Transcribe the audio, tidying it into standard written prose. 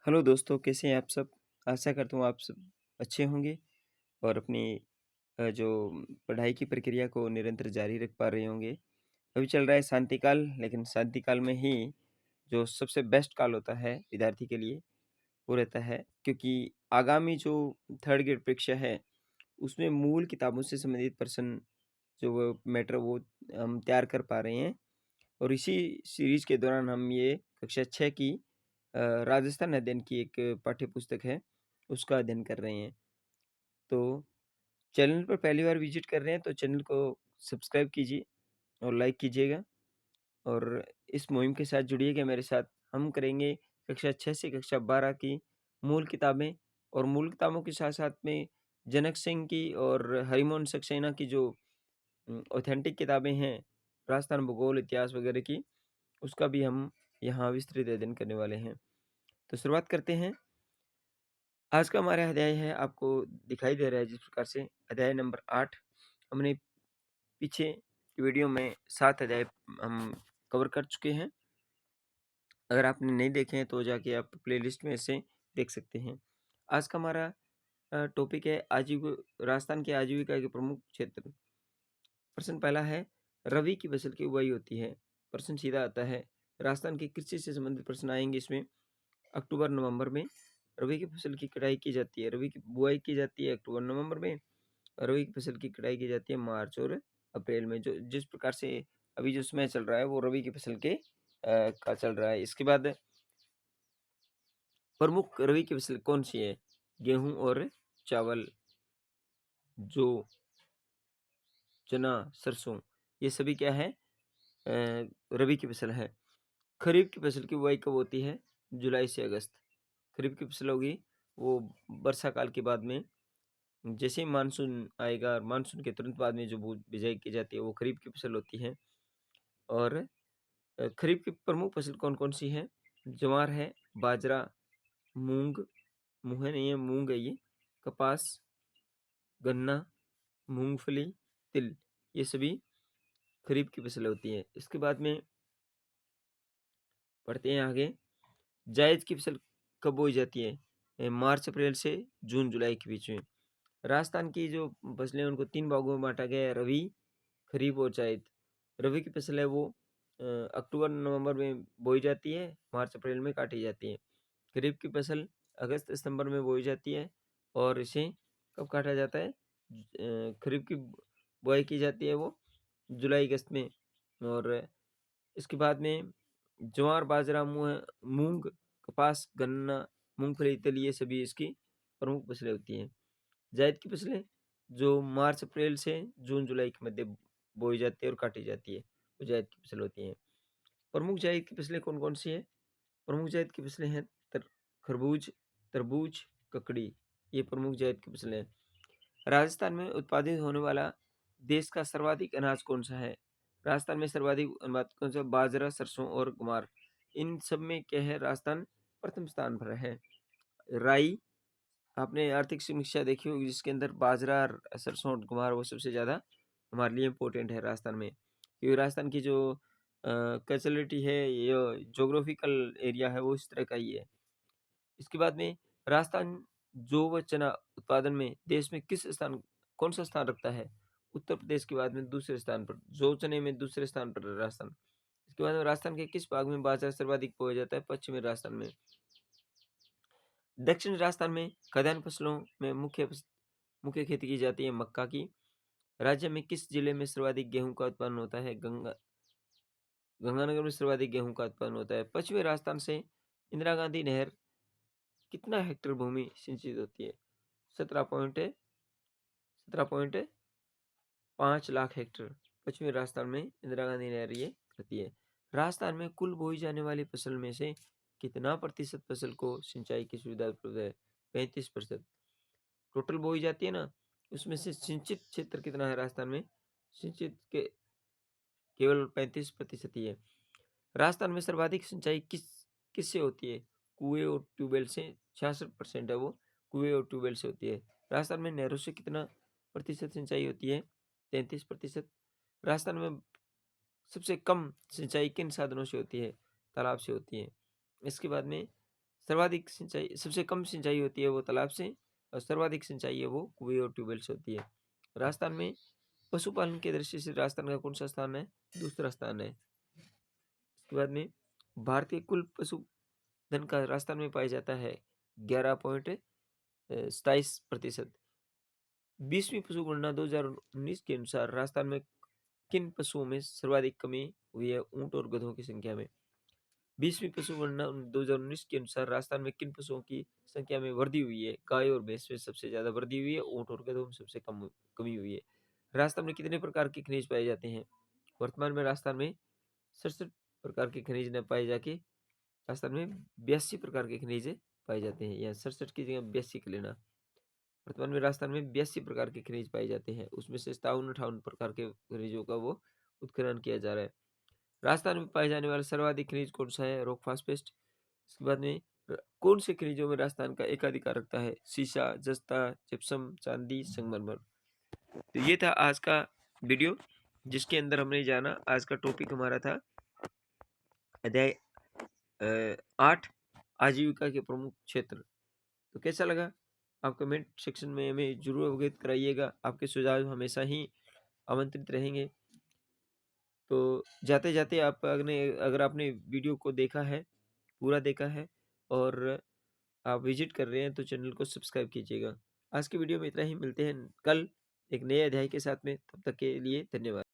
Hello दोस्तों, कैसे हैं आप सब? आशा करता हूँ आप सब अच्छे होंगे और अपनी जो पढ़ाई की प्रक्रिया को निरंतर जारी रख पा रहे होंगे। अभी चल रहा है शांति काल, लेकिन शांति काल में ही जो सबसे बेस्ट काल होता है विद्यार्थी के लिए, वो रहता है क्योंकि आगामी जो थर्ड ग्रेड परीक्षा है, उसमें मूल किताबों से संबंधित प्रश्न जो वो मैटर वो हम तैयार कर पा रहे हैं। और इसी सीरीज के दौरान हम ये कक्षा 6 की राजस्थान अध्ययन की एक पाठ्य पुस्तक है, उसका अध्ययन कर रहे हैं। तो चैनल पर पहली बार विजिट कर रहे हैं तो चैनल को सब्सक्राइब कीजिए और लाइक कीजिएगा और इस मुहिम के साथ जुड़िएगा मेरे साथ। हम करेंगे कक्षा 6 से कक्षा 12 की मूल किताबें और मूल किताबों के साथ-साथ में जनक सिंह की और हरिमोहन सक्सेना की जो ऑथेंटिक किताबें हैं, राजस्थान भूगोल, इतिहास वगैरह की, उसका भी हम यहाँ विस्तृत अध्ययन करने वाले हैं। तो शुरुआत करते हैं। आज का हमारा अध्याय है, आपको दिखाई दे रहा है जिस प्रकार से, अध्याय नंबर 8। हमने पीछे की वीडियो में 7 अध्याय हम कवर कर चुके हैं। अगर आपने नहीं देखे हैं तो जाके आप प्लेलिस्ट में से देख सकते हैं। आज का हमारा टॉपिक है राजस्थान के आजीविका के प्रमुख क्षेत्र। प्रश्न पहला है, रबी की फसल की बुवाई होती है। प्रश्न सीधा आता है, राजस्थान की कृषि से संबंधित प्रश्न आएंगे इसमें। अक्टूबर नवंबर में रबी की फसल की कटाई की जाती है, रबी की बुआई की जाती है अक्टूबर नवंबर में, और रबी की फसल की कटाई की जाती है मार्च और अप्रैल में। जो जिस प्रकार से अभी जो समय चल रहा है वो रबी की फसल के का चल रहा है। इसके बाद प्रमुख रबी की फसल कौन सी है? गेहूं और चावल, जो चना, सरसों, ये सभी क्या है? रबी की फसल है। खरीफ की फसल की बुआई कब होती है? जुलाई से अगस्त। खरीफ की फसल होगी वो वर्षा काल के बाद में, जैसे ही मानसून आएगा और मानसून के तुरंत बाद में जो बिजाई की जाती है वो खरीफ की फसल होती है। और खरीफ की प्रमुख फसल कौन कौन सी है? ज्वार है, बाजरा, मूंग, मुँह नहीं है, मूंग है ये, कपास, गन्ना, मूंगफली, तिल, ये सभी खरीफ की फसल होती है। इसके बाद में बढ़ते हैं आगे। जायद की फसल कब बोई जाती है? मार्च अप्रैल से जून जुलाई के बीच में। राजस्थान की जो फसलें हैं उनको 3 भागों में बाँटा गया है, रबी, खरीफ और जायद। रबी की फसल है वो अक्टूबर नवंबर में बोई जाती है, मार्च अप्रैल में काटी जाती है। खरीफ की फसल अगस्त सितंबर में बोई जाती है और इसे कब काटा जाता है? खरीफ की बुआई की जाती है वो जुलाई अगस्त में। और इसके बाद में ज्वार, बाजरा, मूंग, कपास, गन्ना, मूंगफली, तिल, ये सभी इसकी प्रमुख फसलें होती हैं। जायद की फसलें जो मार्च अप्रैल से जून जुलाई के मध्य बोई जाती है और काटी जाती है, वो जायद की फसल होती हैं। प्रमुख जायद की फसलें कौन कौन सी है? प्रमुख जायद की फसलें हैं खरबूज, तरबूज, ककड़ी, ये प्रमुख जायद की फसलें हैं। राजस्थान में उत्पादित होने वाला देश का सर्वाधिक अनाज कौन सा है? राजस्थान में सर्वाधिक अनाज कौन सा? बाजरा, सरसों और ग्वार। इन सब में क्या है? राजस्थान प्रथम स्थान पर है। राई, आपने आर्थिक समीक्षा देखी होगी जिसके अंदर बाजरा, सरसों और ग्वार वो सबसे ज़्यादा हमारे लिए इम्पोर्टेंट है राजस्थान में, क्योंकि राजस्थान की जो कैचुअलिटी है, ये जोग्राफिकल एरिया है, वो इस तरह का ही है। इसके बाद में राजस्थान जौ व चना उत्पादन में देश में कौन सा स्थान रखता है? उत्तर प्रदेश के बाद में दूसरे स्थान पर, जौ चने में दूसरे स्थान पर है राजस्थान। इसके बाद में राजस्थान के किस भाग में बाजरा सर्वाधिक बोया जाता है? पश्चिमी राजस्थान में। दक्षिण राजस्थान में खाद्यान्न फसलों में मुख्य खेती की जाती है मक्का की। राज्य में किस जिले में सर्वाधिक गेहूं का उत्पादन होता है? गंगानगर में सर्वाधिक गेहूं का उत्पादन होता है। पश्चिमी राजस्थान से इंदिरा गांधी नहर कितना हेक्टेयर भूमि सिंचित होती है? 17.5 लाख हेक्टेयर पश्चिमी राजस्थान में इंदिरा गांधी नहर ये करती है। राजस्थान में कुल बोई जाने वाली फसल में से कितना प्रतिशत फसल को सिंचाई की सुविधा उपलब्ध है? 35%। टोटल बोई जाती है ना, उसमें से सिंचित क्षेत्र कितना है राजस्थान में? सिंचित के केवल 35% ही है। राजस्थान में सर्वाधिक सिंचाई किससे होती है? कुएं और ट्यूबवेल से। 66% है वो कुएं और ट्यूबवेल से होती है। राजस्थान में नहरों से कितना प्रतिशत सिंचाई होती है? 33%। राजस्थान में सबसे कम सिंचाई किन साधनों से होती है? तालाब से होती है। इसके बाद में सर्वाधिक सिंचाई सबसे कम सिंचाई होती है वो तालाब से, और सर्वाधिक सिंचाई है वो कुएँ और ट्यूबवेल से होती है। राजस्थान में पशुपालन की दृष्टि से राजस्थान का कौन-सा स्थान है? दूसरा स्थान है। इसके बाद में भारतीय कुल पशुधन का राजस्थान में पाया जाता है 11.27%। 20वीं पशु गणना 2019 के अनुसार राजस्थान में किन पशुओं में सर्वाधिक कमी हुई है? ऊँट और गधों की संख्या में। 20वीं पशु गणना 2019 के अनुसार राजस्थान में किन पशुओं की संख्या में वृद्धि हुई है? गाय और भैंस में सबसे ज़्यादा वृद्धि हुई है, ऊँट और गधों में सबसे कमी हुई है। राजस्थान में कितने प्रकार के खनिज पाए जाते हैं? वर्तमान में राजस्थान में 67 प्रकार के खनिज न पाए जाके राजस्थान में 82 प्रकार के खनिज पाए जाते हैं। यहाँ 67 की जगह 82 कर लेना। वर्तमान में राजस्थान में 82 प्रकार के खनिज पाए जाते हैं। उसमें से 57-58 प्रकार के खनिजों का वो उत्खनन किया जा रहा है। राजस्थान में पाए जाने वाला सर्वाधिक खनिज कौन सा है? Rock phosphate. इसके बाद में कौन से खनिजों में राजस्थान का एकाधिकार रखता है? सीसा, जस्ता, जिप्सम, चांदी, संगमरमर। तो ये था आज का वीडियो, जिसके अंदर हमने जाना, आज का टॉपिक हमारा था अध्याय 8 आजीविका के प्रमुख क्षेत्र। तो कैसा लगा? आप कमेंट सेक्शन में हमें जरूर अवगत कराइएगा। आपके सुझाव हमेशा ही आमंत्रित रहेंगे। तो जाते जाते आप अगर आपने वीडियो को देखा है, पूरा देखा है, और आप विजिट कर रहे हैं, तो चैनल को सब्सक्राइब कीजिएगा। आज की वीडियो में इतना ही। मिलते हैं कल एक नए अध्याय के साथ में। तब तक के लिए धन्यवाद।